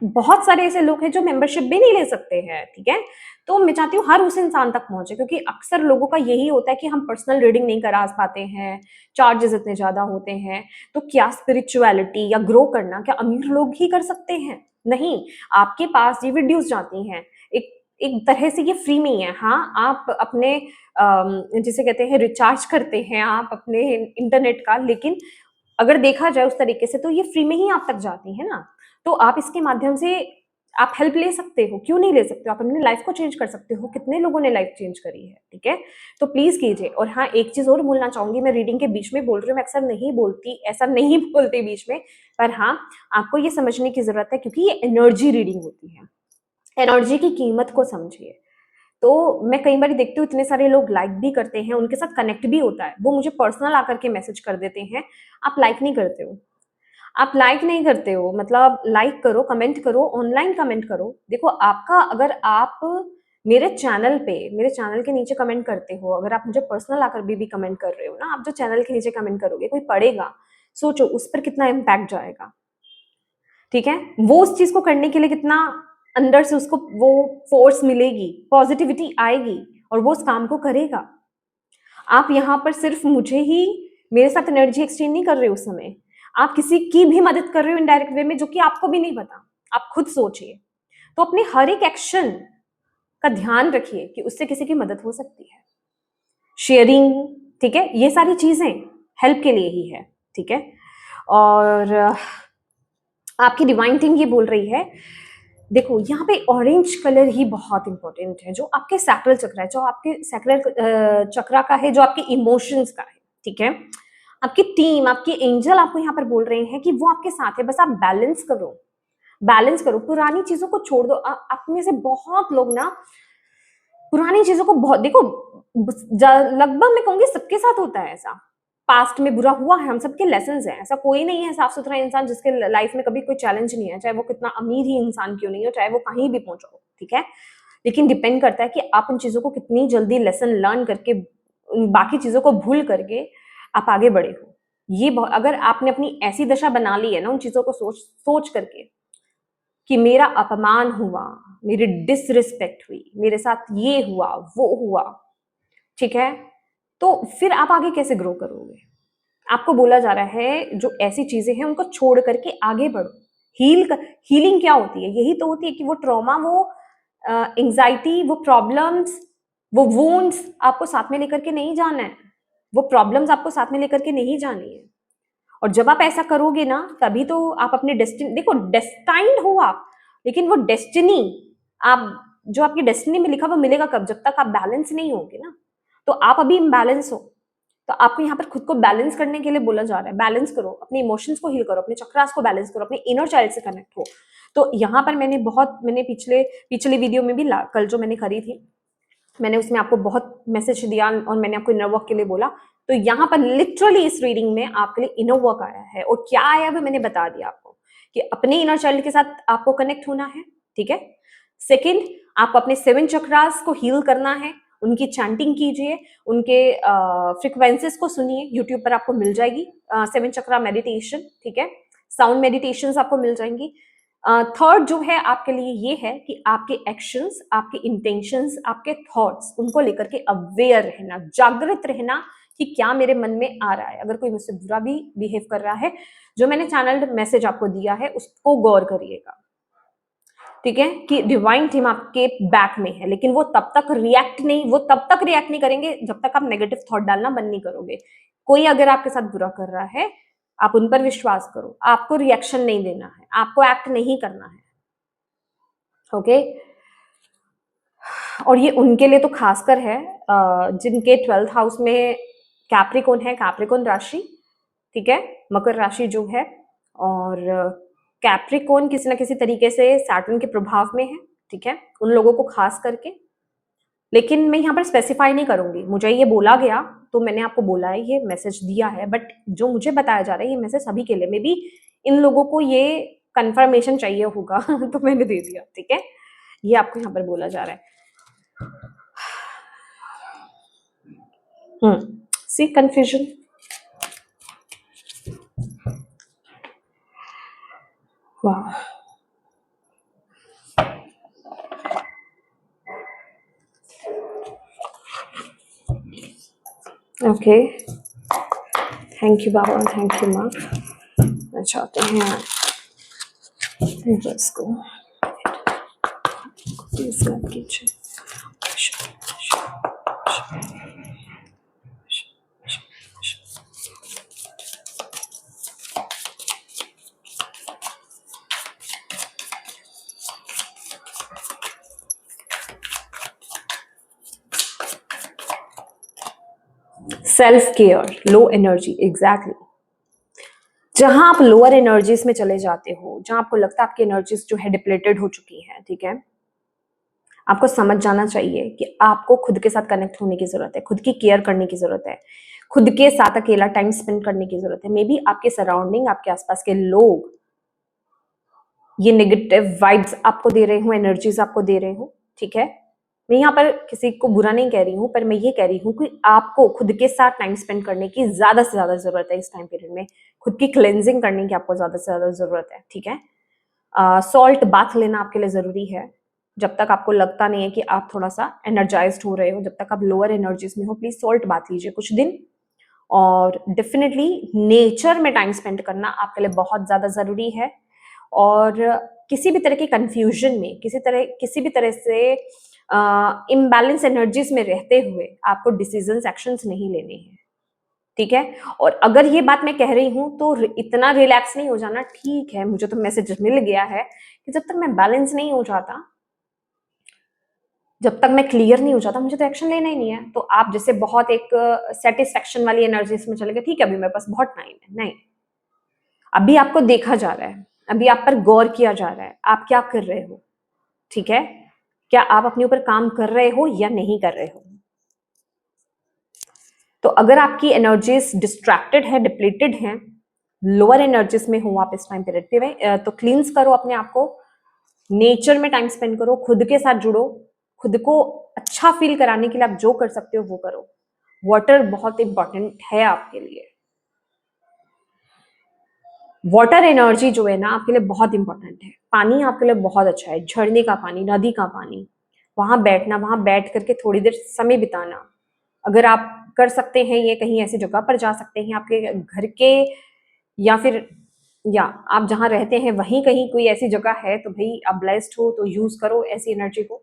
बहुत सारे ऐसे लोग हैं जो मेंबरशिप भी नहीं ले सकते हैं, ठीक है। तो मैं चाहती हूँ हर उस इंसान तक पहुंचे, क्योंकि अक्सर लोगों का यही होता है कि हम पर्सनल रीडिंग नहीं करा पाते हैं, चार्जेस इतने ज्यादा होते हैं। तो क्या स्पिरिचुअलिटी या ग्रो करना क्या अमीर लोग ही कर सकते हैं? नहीं, आपके पास ये वीडियोस जाती हैं, एक एक तरह से ये फ्री में ही है। हाँ, आप अपने जिसे कहते हैं रिचार्ज करते हैं आप अपने इंटरनेट का, लेकिन अगर देखा जाए उस तरीके से तो ये फ्री में ही आप तक जाती है ना। तो आप इसके माध्यम से आप हेल्प ले सकते हो, क्यों नहीं ले सकते हो? आप अपनी लाइफ को चेंज कर सकते हो, कितने लोगों ने लाइफ चेंज करी है, ठीक है। तो प्लीज कीजिए। और हाँ, एक चीज और बोलना चाहूंगी, मैं रीडिंग के बीच में बोल रही हूँ, मैं अक्सर नहीं बोलती, ऐसा नहीं बोलती बीच में, पर हाँ, आपको ये समझने की जरूरत है, क्योंकि ये एनर्जी रीडिंग होती है, एनर्जी की कीमत को समझिए। तो मैं कई बार देखती हूँ इतने सारे लोग लाइक भी करते हैं, उनके साथ कनेक्ट भी होता है, वो मुझे पर्सनल आकर के मैसेज कर देते हैं, आप लाइक नहीं करते हो, आप लाइक नहीं करते हो, मतलब लाइक करो, कमेंट करो, ऑनलाइन कमेंट करो। देखो, आपका, अगर आप मेरे चैनल पे, मेरे चैनल के नीचे कमेंट करते हो, अगर आप मुझे पर्सनल आकर भी कमेंट कर रहे हो ना, आप जो चैनल के नीचे कमेंट करोगे, कोई पढ़ेगा, सोचो उस पर कितना इम्पैक्ट जाएगा, ठीक है। वो उस चीज को करने के लिए कितना अंदर से उसको वो फोर्स मिलेगी, पॉजिटिविटी आएगी, और वो उस काम को करेगा। आप यहाँ पर सिर्फ मुझे ही, मेरे साथ एनर्जी एक्सचेंज नहीं कर रहे हो उस समय, आप किसी की भी मदद कर रहे हो इनडायरेक्ट वे में, जो कि आपको भी नहीं पता। आप खुद सोचिए। तो अपने हर एक एक्शन का ध्यान रखिए कि उससे किसी की मदद हो सकती है, शेयरिंग, ठीक है, ये सारी चीजें हेल्प के लिए ही है, ठीक है। और आपकी डिवाइन टीम ये बोल रही है, देखो यहाँ पे ऑरेंज कलर ही बहुत इंपॉर्टेंट है, जो आपके सैक्रल चक्र है, जो आपके सैक्रल चक्रा का है, जो आपके इमोशंस का है, ठीक है। आपकी टीम, आपके एंजल आपको यहाँ पर बोल रहे हैं कि वो आपके साथ है, बस आप बैलेंस करो, बैलेंस करो, पुरानी चीजों को छोड़ दो। आप में से बहुत लोग ना पुरानी चीजों को बहुत, देखो लगभग मैं कहूंगी सबके साथ होता है ऐसा, पास्ट में बुरा हुआ है, हम सबके लेसन हैं, ऐसा कोई नहीं है साफ सुथरा इंसान जिसके लाइफ में कभी कोई चैलेंज नहीं है, चाहे वो कितना अमीर ही इंसान क्यों नहीं हो, चाहे वो कहीं भी पहुंचा हो, ठीक है। लेकिन डिपेंड करता है कि आप उन चीजों को कितनी जल्दी लेसन लर्न करके, बाकी चीजों को भूल करके आप आगे बढ़े हो। ये अगर आपने अपनी ऐसी दशा बना ली है ना, उन चीजों को सोच सोच करके कि मेरा अपमान हुआ, मेरी डिसरिस्पेक्ट हुई, मेरे साथ ये हुआ, वो हुआ, ठीक है, तो फिर आप आगे कैसे ग्रो करोगे? आपको बोला जा रहा है जो ऐसी चीजें हैं उनको छोड़ करके आगे बढ़ो। हीलिंग क्या होती है? यही तो होती है कि वो ट्रॉमा, वो एंजाइटी, वो प्रॉब्लम्स, वो वुंड्स आपको साथ में लेकर के नहीं जाना है, वो प्रॉब्लम्स आपको साथ में लेकर के नहीं जानी है। और जब आप ऐसा करोगे ना, तभी तो आप अपने डेस्टिनी, देखो डेस्टाइंड हो आप, लेकिन वो डेस्टिनी, आप जो आपकी डेस्टिनी में लिखा वो मिलेगा कब? जब तक आप बैलेंस नहीं होगे ना। तो आप अभी इम्बैलेंस हो, तो आपको यहाँ पर खुद को बैलेंस करने के लिए बोला जा रहा है, बैलेंस करो, अपने इमोशंस को हील करो, अपने चक्रास को बैलेंस करो, अपने इनर चाइल्ड से कनेक्ट हो, तो यहाँ पर मैंने पिछले वीडियो में भी कल जो मैंने करी थी, मैंने उसमें आपको बहुत मैसेज दिया और मैंने आपको इनर वर्क के लिए बोला। तो यहाँ पर लिटरली इस रीडिंग में आपके लिए इनर वर्क आया है, और क्या आया वो मैंने बता दिया आपको कि अपने इनर चाइल्ड के साथ आपको कनेक्ट होना है, ठीक है। सेकंड, आपको अपने 7 चक्रास को हील करना है, उनकी चैंटिंग कीजिए, उनके फ्रिक्वेंसीज को सुनिए, यूट्यूब पर आपको मिल जाएगी 7 चक्रा मेडिटेशन, ठीक है। साउंड मेडिटेशंस आपको मिल जाएंगी। थर्ड जो है आपके लिए ये है कि आपके एक्शंस, आपके इंटेंशंस, आपके थॉट्स, उनको लेकर के अवेयर रहना, जागृत रहना कि क्या मेरे मन में आ रहा है। अगर कोई मुझसे बुरा भी बिहेव कर रहा है, जो मैंने चैनल मैसेज आपको दिया है उसको गौर करिएगा, ठीक है, कि डिवाइन टीम आपके बैक में है, लेकिन वो तब तक रिएक्ट नहीं करेंगे जब तक आप नेगेटिव थॉट डालना बंद नहीं करोगे। कोई अगर आपके साथ बुरा कर रहा है, आप उन पर विश्वास करो, आपको रिएक्शन नहीं देना है, आपको एक्ट नहीं करना है, ओके। और ये उनके लिए तो खासकर है जिनके 12th हाउस में कैप्रिकॉन है, कैप्रिकॉन राशि, ठीक है, मकर राशि जो है, और कैप्रिकॉन किसी ना किसी तरीके से सैटर्न के प्रभाव में है, ठीक है, उन लोगों को खास करके। लेकिन मैं यहाँ पर स्पेसिफाई नहीं करूंगी, मुझे ये बोला गया तो मैंने आपको बोला है, ये मैसेज दिया है, बट जो मुझे बताया जा रहा है ये मैसेज सभी के लिए, मे बी इन लोगों को ये कंफर्मेशन चाहिए होगा तो मैंने दे दिया, ठीक है। ये आपको यहाँ पर बोला जा रहा है। सी कंफ्यूजन, वाह, okay, thank you Baba, thank you माँ। मैं चाहते हैं इसको प्लीज गाइड कीजिए। Self care, low energy, exactly. जहां आप लोअर एनर्जीज में चले जाते हो, जहां आपको लगता है आपकी एनर्जीज जो है डिप्लेटेड हो चुकी हैं, ठीक है, आपको समझ जाना चाहिए कि आपको खुद के साथ कनेक्ट होने की जरूरत है, खुद की केयर करने की जरूरत है, खुद के साथ अकेला टाइम स्पेंड करने की जरूरत है। मे बी आपके सराउंडिंग, आपके आसपास के लोग ये नेगेटिव वाइब्स आपको दे रहे हो, एनर्जीज आपको दे रहे हो, ठीक है। मैं यहाँ पर किसी को बुरा नहीं कह रही हूँ, पर मैं ये कह रही हूँ कि आपको खुद के साथ टाइम स्पेंड करने की ज्यादा से ज्यादा जरूरत है इस टाइम पीरियड में, खुद की क्लेंजिंग करने की आपको ज्यादा से ज्यादा जरूरत है, ठीक है। सॉल्ट बाथ लेना आपके लिए जरूरी है, जब तक आपको लगता नहीं है कि आप थोड़ा सा एनर्जाइज्ड हो रहे हो, जब तक आप लोअर एनर्जीज में हो, प्लीज सॉल्ट बाथ लीजिए कुछ दिन। और डेफिनेटली नेचर में टाइम स्पेंड करना आपके लिए बहुत ज्यादा जरूरी है। और किसी भी तरह की कंफ्यूजन में, किसी भी तरह से इम्बैलेंस एनर्जीज में रहते हुए आपको डिसीजंस, एक्शंस नहीं लेने हैं, ठीक है। और अगर ये बात मैं कह रही हूं तो इतना रिलैक्स नहीं हो जाना, ठीक है, मुझे तो मैसेज मिल गया है कि जब तक मैं बैलेंस नहीं हो जाता, जब तक मैं क्लियर नहीं हो जाता, मुझे तो एक्शन लेना ही नहीं है। तो आप जैसे बहुत एक सेटिस्फेक्शन वाली एनर्जीज में चले गए, ठीक है अभी मेरे पास बहुत टाइम है, नहीं, अभी आपको देखा जा रहा है, अभी आप पर गौर किया जा रहा है, आप क्या कर रहे हो, ठीक है, क्या आप अपने ऊपर काम कर रहे हो या नहीं कर रहे हो। तो अगर आपकी एनर्जीज डिस्ट्रैक्टेड है, डिप्लीटेड है, लोअर एनर्जीज में हो आप इस टाइम पीरियड पे, तो क्लींस करो अपने आप को, नेचर में टाइम स्पेंड करो, खुद के साथ जुड़ो, खुद को अच्छा फील कराने के लिए आप जो कर सकते हो वो करो। वाटर बहुत इंपॉर्टेंट है आपके लिए, वाटर एनर्जी जो है ना आपके लिए बहुत इंपॉर्टेंट है। पानी आपके लिए बहुत अच्छा है, झरने का पानी, नदी का पानी, वहां बैठना, वहां बैठ करके थोड़ी देर समय बिताना, अगर आप कर सकते हैं, ये कहीं ऐसी जगह पर जा सकते हैं आपके घर के, या फिर या आप जहां रहते हैं वहीं कहीं कोई ऐसी जगह है तो भाई आप ब्लेस्ड हो, तो यूज करो ऐसी एनर्जी को,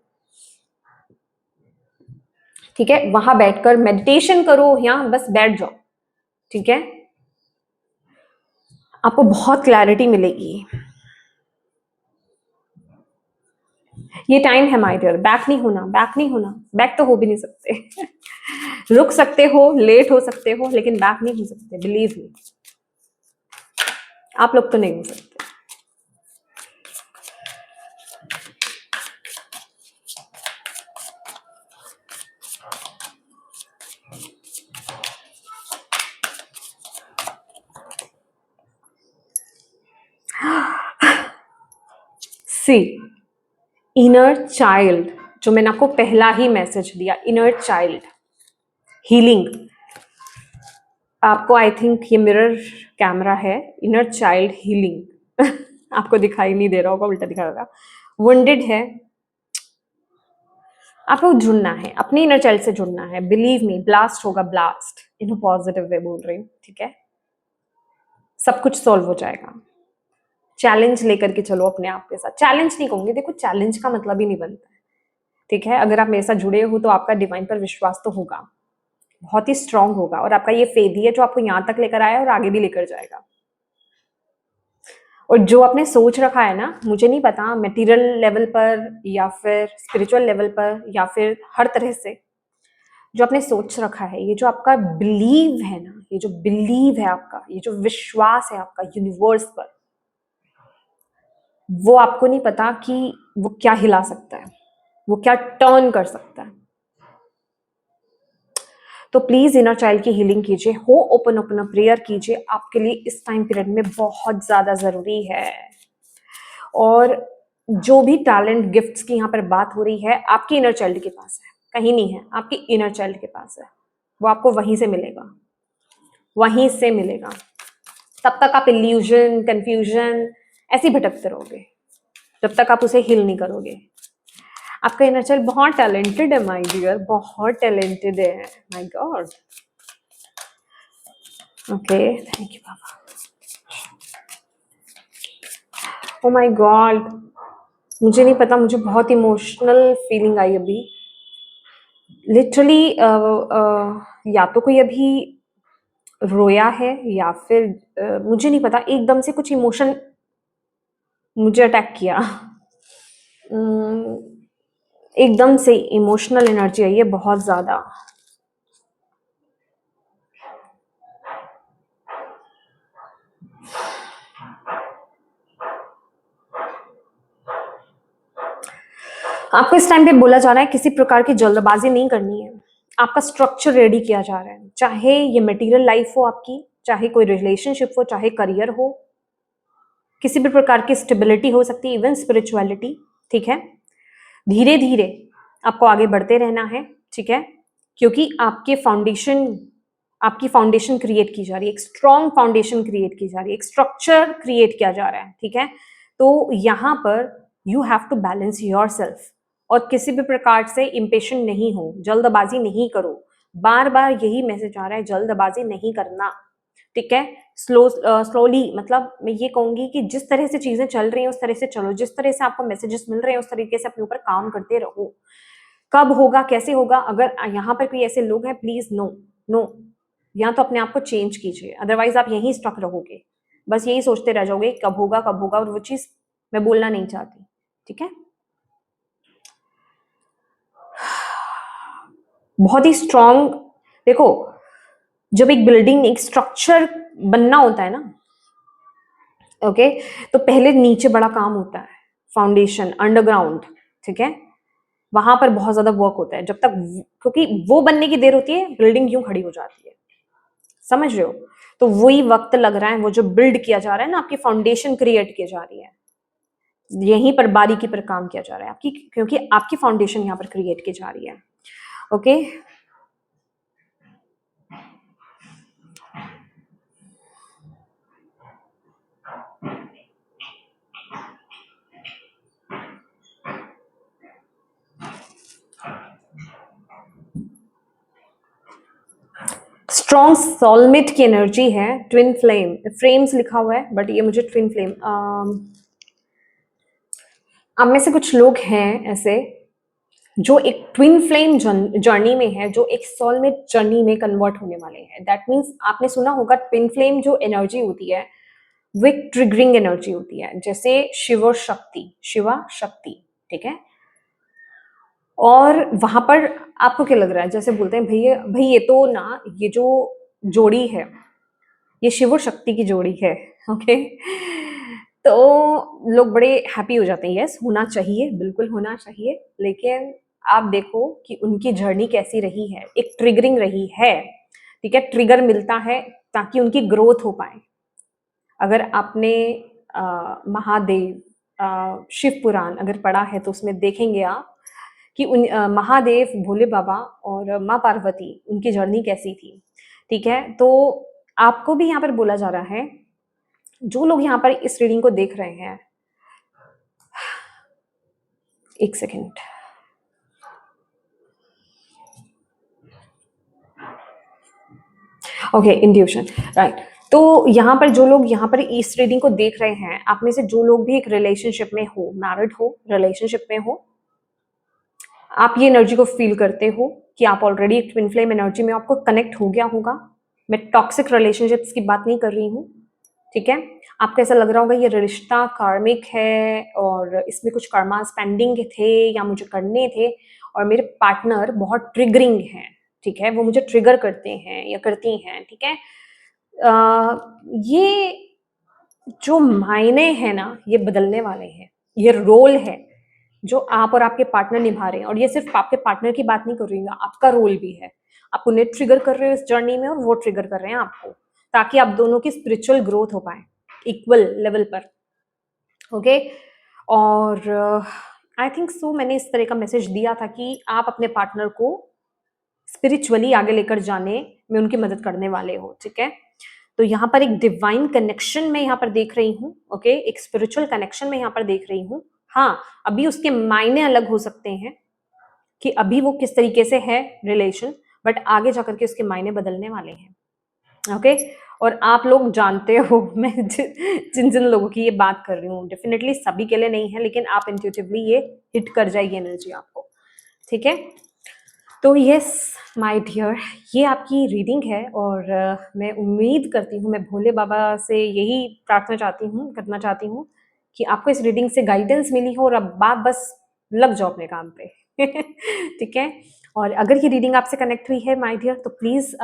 ठीक है। वहां बैठकर मेडिटेशन करो या बस बैठ जाओ, ठीक है, आपको बहुत क्लैरिटी मिलेगी। ये टाइम है माय डियर, बैक नहीं होना, बैक नहीं होना, बैक तो हो भी नहीं सकते रुक सकते हो, लेट हो सकते हो, लेकिन बैक नहीं हो सकते, बिलीव मी, आप लोग तो नहीं हो सकते। सी इनर चाइल्ड, जो मैंने आपको पहला ही मैसेज दिया, इनर चाइल्ड हीलिंग। आपको आई थिंक ये मिरर कैमरा है, इनर चाइल्ड हीलिंग आपको दिखाई नहीं दे रहा होगा, उल्टा दिखा होगा। वुंडेड है, आपको जुड़ना है, अपने इनर चाइल्ड से जुड़ना है। बिलीव मी, ब्लास्ट होगा, ब्लास्ट इन पॉजिटिव वे बोल रही हूँ, ठीक है। सब कुछ सॉल्व हो जाएगा। चैलेंज लेकर के चलो अपने आप के साथ। चैलेंज नहीं कहूंगी, देखो चैलेंज का मतलब ही नहीं बनता है, ठीक है। अगर आप मेरे साथ जुड़े हो तो आपका डिवाइन पर विश्वास तो होगा, बहुत ही स्ट्रांग होगा, और आपका ये फेथ ही है जो आपको यहाँ तक लेकर आया और आगे भी लेकर जाएगा। और जो आपने सोच रखा है ना, मुझे नहीं पता मटेरियल लेवल पर या फिर स्पिरिचुअल लेवल पर या फिर हर तरह से जो आपने सोच रखा है, ये जो आपका बिलीव है ना, ये जो बिलीव है आपका, ये जो विश्वास है आपका यूनिवर्स पर, वो आपको नहीं पता कि वो क्या हिला सकता है, वो क्या टर्न कर सकता है। तो प्लीज इनर चाइल्ड की हीलिंग कीजिए, हो ओपन ओपन प्रेयर कीजिए, आपके लिए इस टाइम पीरियड में बहुत ज्यादा जरूरी है। और जो भी टैलेंट गिफ्ट्स की यहाँ पर बात हो रही है, आपकी इनर चाइल्ड के पास है, कहीं नहीं है, आपकी इनर चाइल्ड के पास है। वो आपको वहीं से मिलेगा, वहीं से मिलेगा। तब तक आप इल्यूजन, कंफ्यूजन ऐसे ही भटकते रहोगे जब तक आप उसे हील नहीं करोगे। आपका इनर चाइल्ड बहुत टैलेंटेड है माय डियर, बहुत टैलेंटेड है। My God, okay, thank you Baba. Oh my God, मुझे नहीं पता, मुझे बहुत इमोशनल फीलिंग आई अभी लिटरली। या तो कोई अभी रोया है या फिर मुझे नहीं पता, एकदम से कुछ इमोशन मुझे अटैक किया। एकदम से इमोशनल एनर्जी आई है बहुत ज्यादा। आपको इस टाइम पे बोला जा रहा है किसी प्रकार की जल्दबाजी नहीं करनी है, आपका स्ट्रक्चर रेडी किया जा रहा है। चाहे ये मटेरियल लाइफ हो आपकी, चाहे कोई रिलेशनशिप हो, चाहे करियर हो, किसी भी प्रकार की स्टेबिलिटी हो सकती है, इवन स्पिरिचुअलिटी, ठीक है। धीरे धीरे आपको आगे बढ़ते रहना है, ठीक है, क्योंकि आपकी फाउंडेशन क्रिएट की जा रही है, एक स्ट्रॉन्ग फाउंडेशन क्रिएट की जा रही है, एक स्ट्रक्चर क्रिएट किया जा रहा है, ठीक है। तो यहाँ पर you have to balance yourself, और किसी भी प्रकार से इम्पेशेंट नहीं हो, जल्दबाजी नहीं करो। बार बार यही मैसेज आ रहा है, जल्दबाजी नहीं करना, ठीक है। स्लोली, मतलब मैं ये कहूंगी कि जिस तरह से चीजें चल रही हैं उस तरह से चलो, जिस तरह से आपको मैसेजेस मिल रहे हैं उस तरीके से अपने ऊपर काम करते रहो। कब होगा, कैसे होगा, अगर यहाँ पर कोई ऐसे लोग हैं, प्लीज नो नो, या तो अपने आप को चेंज कीजिए, अदरवाइज आप यहीं स्टक रहोगे, बस यही सोचते रह जाओगे कब होगा कब होगा, और वो चीज मैं बोलना नहीं चाहती, ठीक है। बहुत ही स्ट्रांग, देखो जब एक बिल्डिंग, एक स्ट्रक्चर बनना होता है ना, ओके, तो पहले नीचे बड़ा काम होता है, फाउंडेशन, अंडरग्राउंड, ठीक है। वहां पर बहुत ज्यादा वर्क होता है, जब तक, क्योंकि वो बनने की देर होती है बिल्डिंग यूं खड़ी हो जाती है, समझ रहे हो। तो वही वक्त लग रहा है, वो जो बिल्ड किया जा रहा है ना, आपकी फाउंडेशन क्रिएट की जा रही है, यहीं पर बारीकी पर काम किया जा रहा है आपकी, क्योंकि आपकी फाउंडेशन यहाँ पर क्रिएट की जा रही है, ओके। स्ट्रॉन्ग सोलमेट की एनर्जी है, ट्विन फ्लेम, फ्लेम्स लिखा हुआ है बट ये मुझे ट्विन फ्लेम, आप में से कुछ लोग हैं ऐसे जो एक ट्विन फ्लेम जर्नी में है, जो एक सोलमेट जर्नी में कन्वर्ट होने वाले हैं। दैट मीन्स आपने सुना होगा ट्विन फ्लेम जो एनर्जी होती है वो एक ट्रिगरिंग एनर्जी होती है, जैसे शिव शक्ति, शिवा शक्ति, ठीक है। और वहां पर आपको क्या लग रहा है, जैसे बोलते हैं भैया भाई ये तो ना, ये जो जोड़ी है ये शिव और शक्ति की जोड़ी है, ओके। तो लोग बड़े हैप्पी हो जाते हैं, यस होना चाहिए, बिल्कुल होना चाहिए, लेकिन आप देखो कि उनकी जर्नी कैसी रही है, एक ट्रिगरिंग रही है, ठीक है। ट्रिगर मिलता है ताकि उनकी ग्रोथ हो पाए। अगर आपने महादेव, शिव पुराण अगर पढ़ा है तो उसमें देखेंगे आप कि महादेव, भोले बाबा और माँ पार्वती उनकी जर्नी कैसी थी, ठीक है? तो आपको भी यहाँ पर बोला जा रहा है, जो लोग यहाँ पर इस रीडिंग को देख रहे हैं, एक सेकेंड, ओके, इंट्यूशन, राइट। तो यहाँ पर जो लोग यहाँ पर इस रीडिंग को देख रहे हैं, आप में से जो लोग भी एक रिलेशनशिप में हो, मैरिड हो, रिलेशनशिप में हो, आप ये एनर्जी को फील करते हो कि आप ऑलरेडी एक ट्विन फ्लेम एनर्जी में आपको कनेक्ट हो गया होगा। मैं टॉक्सिक रिलेशनशिप्स की बात नहीं कर रही हूँ, ठीक है? आपको ऐसा लग रहा होगा ये रिश्ता कार्मिक है और इसमें कुछ कर्मास पेंडिंग थे या मुझे करने थे, और मेरे पार्टनर बहुत ट्रिगरिंग है, ठीक है? वो मुझे ट्रिगर करते हैं या करती हैं, ठीक है? ये जो मायने हैं ना, ये बदलने वाले हैं। ये रोल है जो आप और आपके पार्टनर निभा रहे हैं, और ये सिर्फ आपके पार्टनर की बात नहीं कर रही हूँ, आपका रोल भी है। आप उन्हें ट्रिगर कर रहे हो इस जर्नी में और वो ट्रिगर कर रहे हैं आपको, ताकि आप दोनों की स्पिरिचुअल ग्रोथ हो पाए इक्वल लेवल पर, ओके? और आई थिंक सो मैंने इस तरह का मैसेज दिया था कि आप अपने पार्टनर को स्पिरिचुअली आगे लेकर जाने में उनकी मदद करने वाले हो, ठीक है? तो यहाँ पर एक डिवाइन कनेक्शन में यहाँ पर देख रही हूँ, ओके? एक स्पिरिचुअल कनेक्शन में यहाँ पर देख रही हूँ। हाँ, अभी उसके मायने अलग हो सकते हैं कि अभी वो किस तरीके से है रिलेशन, बट आगे जाकर के उसके मायने बदलने वाले हैं, ओके? और आप लोग जानते हो मैं जिन जिन लोगों की ये बात कर रही हूँ, डेफिनेटली सभी के लिए नहीं है, लेकिन आप इंट्यूटिवली ये हिट कर जाएगी एनर्जी आपको, ठीक है? तो यस माय डियर, ये आपकी रीडिंग है, और मैं उम्मीद करती हूँ, मैं भोले बाबा से यही प्रार्थना करना चाहती हूँ कि आपको इस रीडिंग से गाइडेंस मिली हो और अब बात बस लग जाओ अपने काम पे ठीक है? और अगर ये रीडिंग आपसे कनेक्ट हुई है माय डियर, तो प्लीज़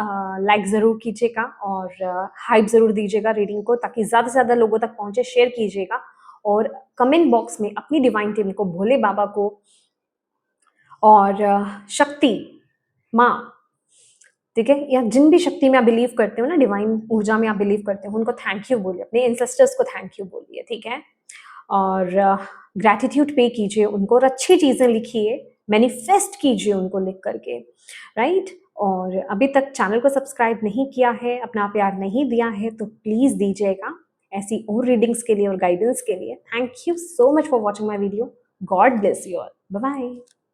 लाइक ज़रूर कीजिएगा और हाइप ज़रूर दीजिएगा रीडिंग को, ताकि ज़्यादा से ज़्यादा लोगों तक पहुँचे। शेयर कीजिएगा और कमेंट बॉक्स में अपनी डिवाइन टीम को, भोले बाबा को और शक्ति माँ, ठीक है, या जिन भी शक्ति में आप बिलीव करते हो ना, डिवाइन ऊर्जा में आप बिलीव करते हो, उनको थैंक यू बोलिए, अपने एंसेस्टर्स को थैंक यू बोलिए, ठीक है? और ग्रैटिट्यूड पे कीजिए उनको, और अच्छी चीज़ें लिखिए, मैनिफेस्ट कीजिए उनको लिख करके, राइट? और अभी तक चैनल को सब्सक्राइब नहीं किया है, अपना प्यार नहीं दिया है, तो प्लीज़ दीजिएगा ऐसी और रीडिंग्स के लिए और गाइडेंस के लिए। Thank you so much for watching my video. God bless you all. Bye bye.